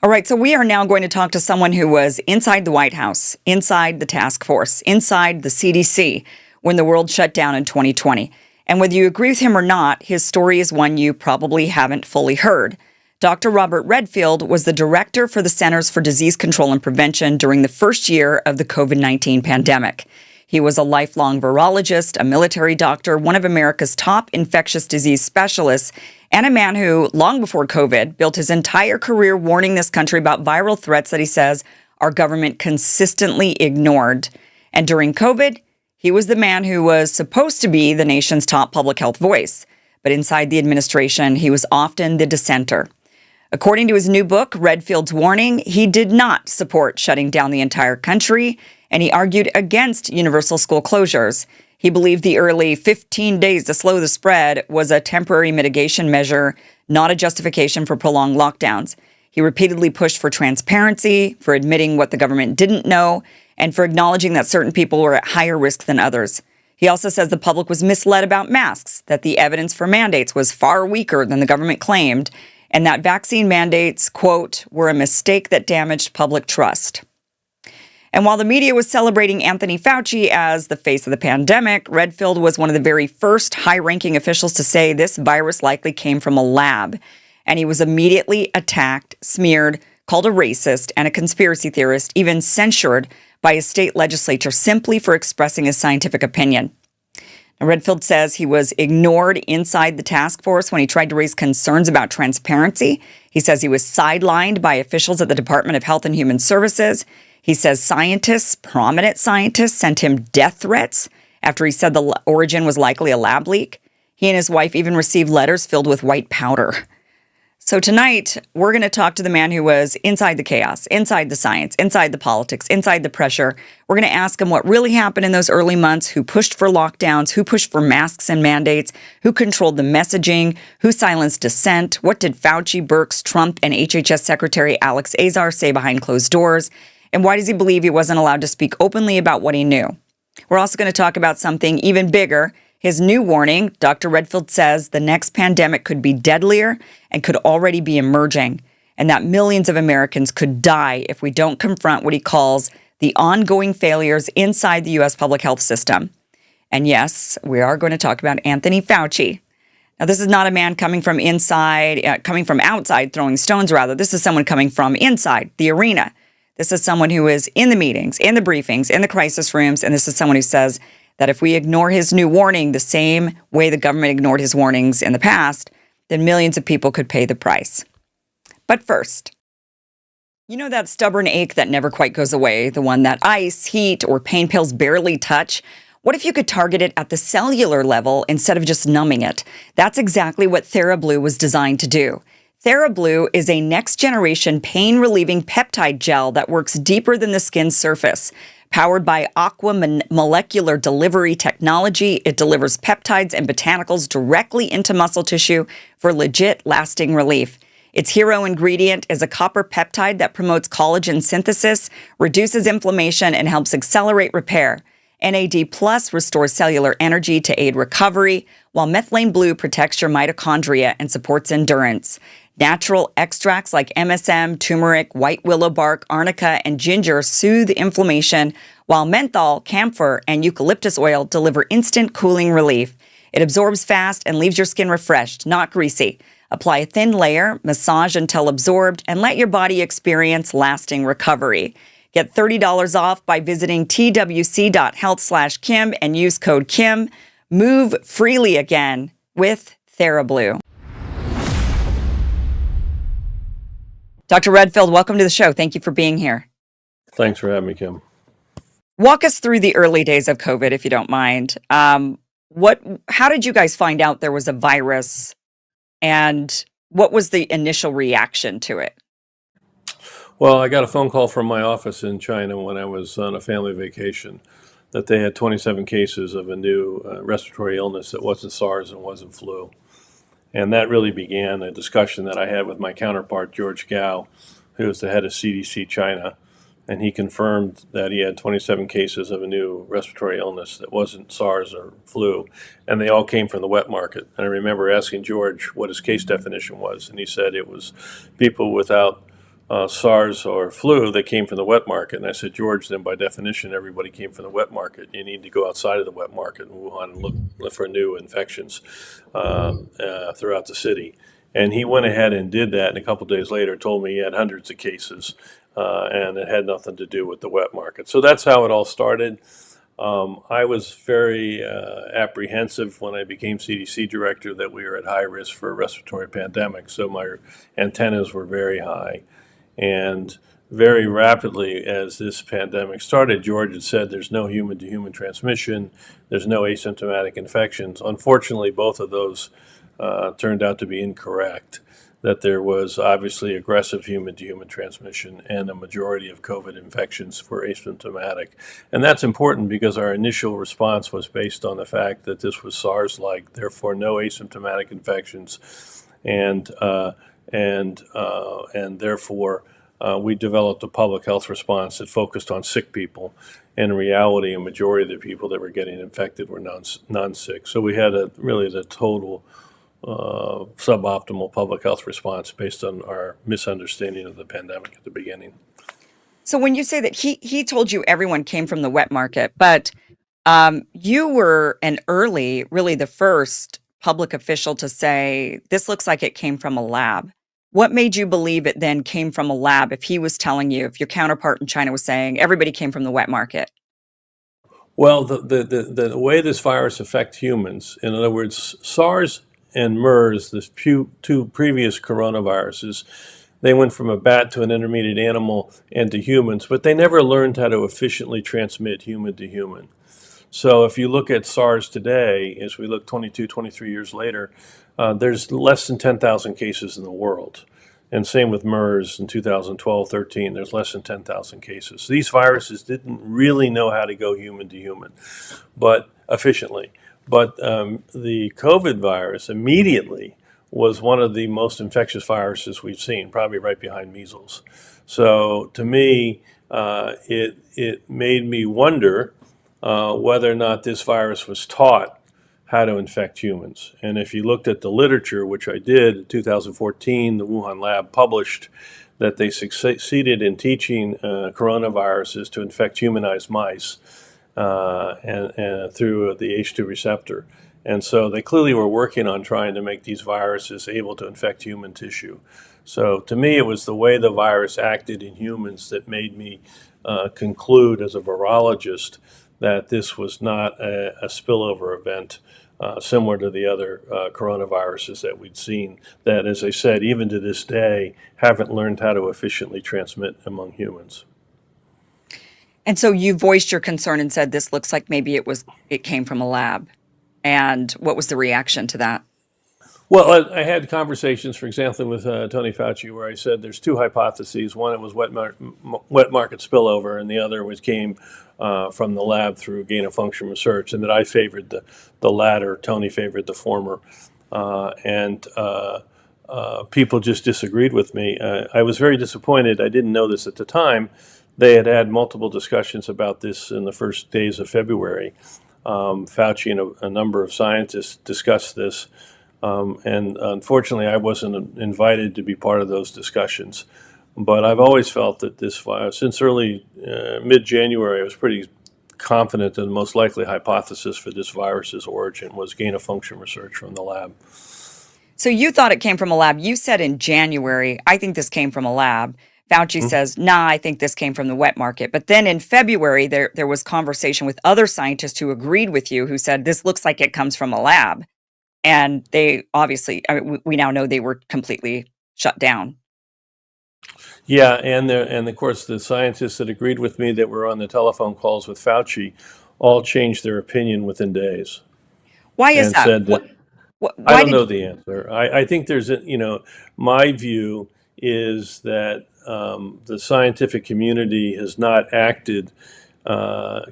All right, so we are now going to talk to someone who was inside the White House, inside the task force, inside the CDC when the world shut down in 2020. And whether you agree with him or not, his story is one you probably haven't fully heard. Dr. Robert Redfield was the director for the Centers for Disease Control and Prevention during the first year of the COVID-19 pandemic. He was a lifelong virologist, a military doctor, one of America's top infectious disease specialists, and a man who, long before COVID, built his entire career warning this country about viral threats that he says our government consistently ignored. And during COVID, he was the man who was supposed to be the nation's top public health voice. But inside the administration, he was often the dissenter. According to his new book, Redfield's Warning, he did not support shutting down the entire country, and he argued against universal school closures. He believed the early 15 days to slow the spread was a temporary mitigation measure, not a justification for prolonged lockdowns. He repeatedly pushed for transparency, for admitting what the government didn't know, and for acknowledging that certain people were at higher risk than others. He also says the public was misled about masks, that the evidence for mandates was far weaker than the government claimed, and that vaccine mandates, quote, were a mistake that damaged public trust. And while the media was celebrating Anthony Fauci as the face of the pandemic, Redfield was one of the very first high-ranking officials to say this virus likely came from a lab. And he was immediately attacked, smeared, called a racist and a conspiracy theorist, even censured by his state legislature simply for expressing his scientific opinion. Now, Redfield says he was ignored inside the task force when he tried to raise concerns about transparency. He says he was sidelined by officials at the Department of Health and Human Services. He says scientists, prominent scientists, sent him death threats after he said the origin was likely a lab leak. He and his wife even received letters filled with white powder. So tonight, we're going to talk to the man who was inside the chaos, inside the science, inside the politics, inside the pressure. We're going to ask him what really happened in those early months, who pushed for lockdowns, who pushed for masks and mandates, who controlled the messaging, who silenced dissent, what did Fauci, Birx, Trump, and HHS Secretary Alex Azar say behind closed doors, and why does he believe he wasn't allowed to speak openly about what he knew? We're also going to talk about something even bigger. His new warning, Dr. Redfield says the next pandemic could be deadlier and could already be emerging, and that millions of Americans could die if we don't confront what he calls the ongoing failures inside the U.S. public health system. And yes, we are going to talk about Anthony Fauci. Now, this is not a man coming from outside throwing stones, rather. This is someone coming from inside the arena. This is someone who is in the meetings, in the briefings, in the crisis rooms, and this is someone who says that if we ignore his new warning the same way the government ignored his warnings in the past, then millions of people could pay the price. But first, you know that stubborn ache that never quite goes away, the one that ice, heat, or pain pills barely touch? What if you could target it at the cellular level instead of just numbing it? That's exactly what TheraBlue was designed to do. TheraBlue is a next-generation pain-relieving peptide gel that works deeper than the skin's surface. Powered by molecular delivery technology, it delivers peptides and botanicals directly into muscle tissue for legit, lasting relief. Its hero ingredient is a copper peptide that promotes collagen synthesis, reduces inflammation, and helps accelerate repair. NAD Plus restores cellular energy to aid recovery, while methylene blue protects your mitochondria and supports endurance. Natural extracts like MSM, turmeric, white willow bark, arnica, and ginger soothe inflammation, while menthol, camphor, and eucalyptus oil deliver instant cooling relief. It absorbs fast and leaves your skin refreshed, not greasy. Apply a thin layer, massage until absorbed, and let your body experience lasting recovery. Get $30 off by visiting twc.health/Kim and use code Kim. Move freely again with TheraBlue. Dr. Redfield, welcome to the show. Thank you for being here. Thanks for having me, Kim. Walk us through the early days of COVID, if you don't mind. How did you guys find out there was a virus, and what was the initial reaction to it? Well, I got a phone call from my office in China when I was on a family vacation that they had 27 cases of a new respiratory illness that wasn't SARS and wasn't flu. And that really began a discussion that I had with my counterpart, George Gao, who was the head of CDC China. And he confirmed that he had 27 cases of a new respiratory illness that wasn't SARS or flu. And they all came from the wet market. And I remember asking George what his case definition was. And he said it was people without SARS or flu that came from the wet market. And I said, George, then by definition, everybody came from the wet market. You need to go outside of the wet market in Wuhan and look for new infections throughout the city. And he went ahead and did that. And a couple of days later, told me he had hundreds of cases, and it had nothing to do with the wet market. So that's how it all started. I was very apprehensive when I became CDC director that we were at high risk for a respiratory pandemic. So my antennas were very high. And very rapidly, as this pandemic started, George had said there's no human to human transmission, there's no asymptomatic infections. Unfortunately, both of those turned out to be incorrect. That there was obviously aggressive human to human transmission, and a majority of COVID infections were asymptomatic. And that's important because our initial response was based on the fact that this was SARS-like, therefore no asymptomatic infections, and therefore we developed a public health response that focused on sick people. In reality, a majority of the people that were getting infected were non-sick. So we had really the total suboptimal public health response based on our misunderstanding of the pandemic at the beginning. So when you say that he told you everyone came from the wet market, but you were really the first public official to say, this looks like it came from a lab. What made you believe it then came from a lab if he was telling you, if your counterpart in China was saying everybody came from the wet market? Well, the way this virus affects humans, in other words, SARS and MERS, the two previous coronaviruses, they went from a bat to an intermediate animal and to humans, but they never learned how to efficiently transmit human to human. So if you look at SARS today, as we look 22, 23 years later, there's less than 10,000 cases in the world. And same with MERS in 2012, 13, there's less than 10,000 cases. These viruses didn't really know how to go human to human, but efficiently. But the COVID virus immediately was one of the most infectious viruses we've seen, probably right behind measles. So to me, it made me wonder whether or not this virus was taught how to infect humans. And if you looked at the literature, which I did in 2014, the Wuhan lab published that they succeeded in teaching coronaviruses to infect humanized mice and through the H2 receptor. And so they clearly were working on trying to make these viruses able to infect human tissue. So to me, it was the way the virus acted in humans that made me conclude as a virologist that this was not a spillover event similar to the other coronaviruses that we'd seen that, as I said, even to this day, haven't learned how to efficiently transmit among humans. And so you voiced your concern and said, this looks like maybe it came from a lab. And what was the reaction to that? Well, I had conversations, for example, with Tony Fauci, where I said there's two hypotheses. One, it was wet market spillover, and the other came from the lab through gain of function research, and that I favored the latter. Tony favored the former, and people just disagreed with me. I was very disappointed. I didn't know this at the time. They had multiple discussions about this in the first days of February. Fauci and a number of scientists discussed this. And unfortunately, I wasn't invited to be part of those discussions. But I've always felt that this virus, since early mid-January, I was pretty confident that the most likely hypothesis for this virus's origin was gain-of-function research from the lab. So you thought it came from a lab. You said in January, I think this came from a lab. Fauci says, nah, I think this came from the wet market. But then in February, there was conversation with other scientists who agreed with you, who said, this looks like it comes from a lab. And they obviously, I mean, we now know they were completely shut down. Yeah, and of course the scientists that agreed with me that were on the telephone calls with Fauci all changed their opinion within days Why is and that? said that I Why don't did know the answer. I think there's my view is that the scientific community has not acted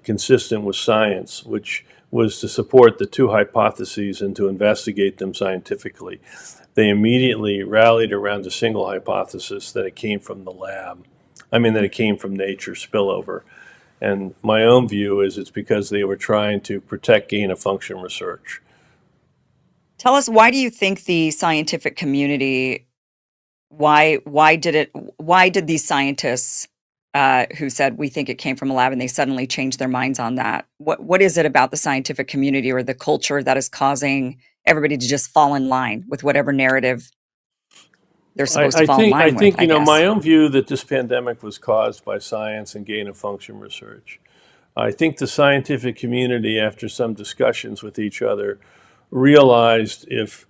consistent with science, which was to support the two hypotheses and to investigate them scientifically. They immediately rallied around a single hypothesis that it came from the lab. That it came from nature spillover. And my own view is it's because they were trying to protect gain of function research. Tell us, why do you think the scientific community Why did these scientists who said we think it came from a lab and they suddenly changed their minds on that? What is it about the scientific community or the culture that is causing everybody to just fall in line with whatever narrative they're supposed to fall in I line with, think I my guess? own view that this pandemic was caused by science and gain of function research. I think the scientific community, after some discussions with each other, realized if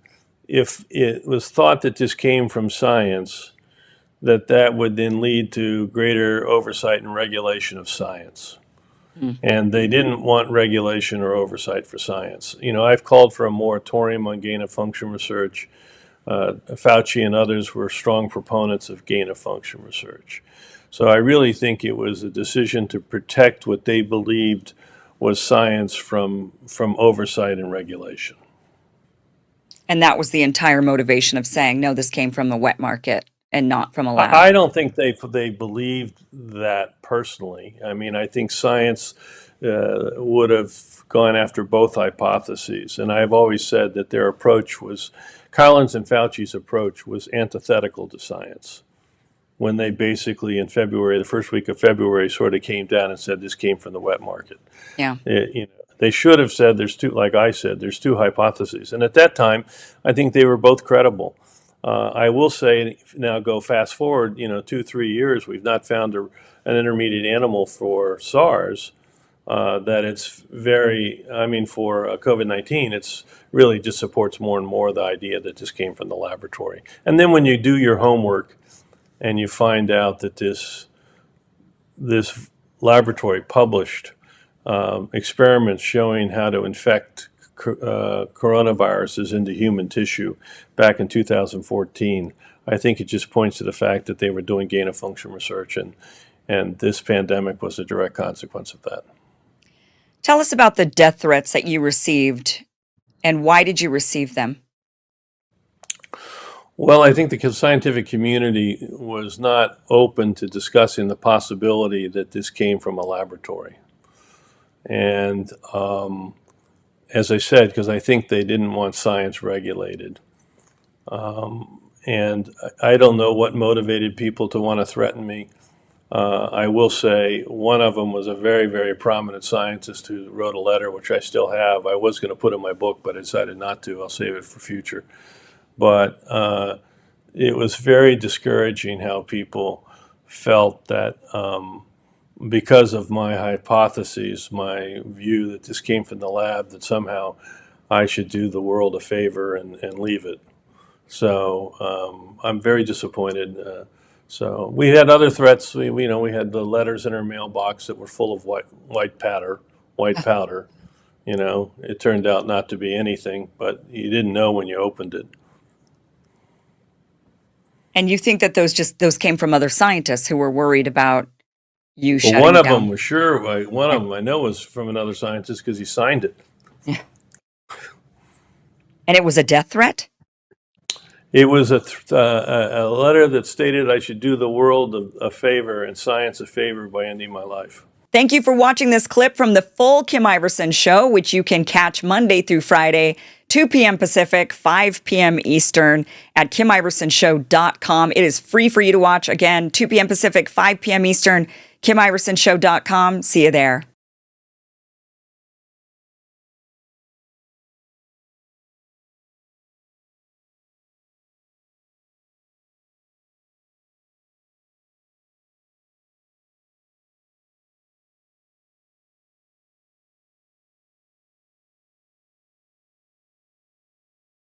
it was thought that this came from science, that would then lead to greater oversight and regulation of science. Hmm. And they didn't want regulation or oversight for science. I've called for a moratorium on gain of function research. Fauci and others were strong proponents of gain of function research. So I really think it was a decision to protect what they believed was science from oversight and regulation. And that was the entire motivation of saying, no, this came from the wet market and not from a lab. I don't think they believed that personally. I mean, I think science would have gone after both hypotheses. And I've always said that their approach was, Collins and Fauci's approach was antithetical to science. When they basically in February, the first week of February, sort of came down and said this came from the wet market. Yeah. They should have said there's two, like I said, there's two hypotheses. And at that time, I think they were both credible. I will say now go fast forward, 2-3 years, we've not found an intermediate animal for SARS that it's for COVID-19, it's really just supports more and more the idea that this came from the laboratory. And then when you do your homework and you find out that this laboratory published experiments showing how to infect coronaviruses into human tissue back in 2014, I think it just points to the fact that they were doing gain of function research, and this pandemic was a direct consequence of that. Tell us about the death threats that you received and why did you receive them? Well, I think the scientific community was not open to discussing the possibility that this came from a laboratory. And as I said, because I think they didn't want science regulated. And I don't know what motivated people to want to threaten me. I will say one of them was a very, very prominent scientist who wrote a letter, which I still have. I was going to put in my book, but I decided not to. I'll save it for future. But it was very discouraging how people felt that because of my hypotheses, my view that this came from the lab, that somehow I should do the world a favor and leave it. So I'm very disappointed. So we had other threats. We had the letters in our mailbox that were full of white powder. It turned out not to be anything, but you didn't know when you opened it. And you think that those came from other scientists who were worried about you Well, shutting one of down? them was sure. One of them I know was from another scientist because he signed it. Yeah. And it was a death threat? It was a letter that stated I should do the world a favor and science a favor by ending my life. Thank you for watching this clip from the full Kim Iverson Show, which you can catch Monday through Friday, 2 p.m. Pacific, 5 p.m. Eastern at KimIversonShow.com. It is free for you to watch. Again, 2 p.m. Pacific, 5 p.m. Eastern, KimIversonShow.com. See you there.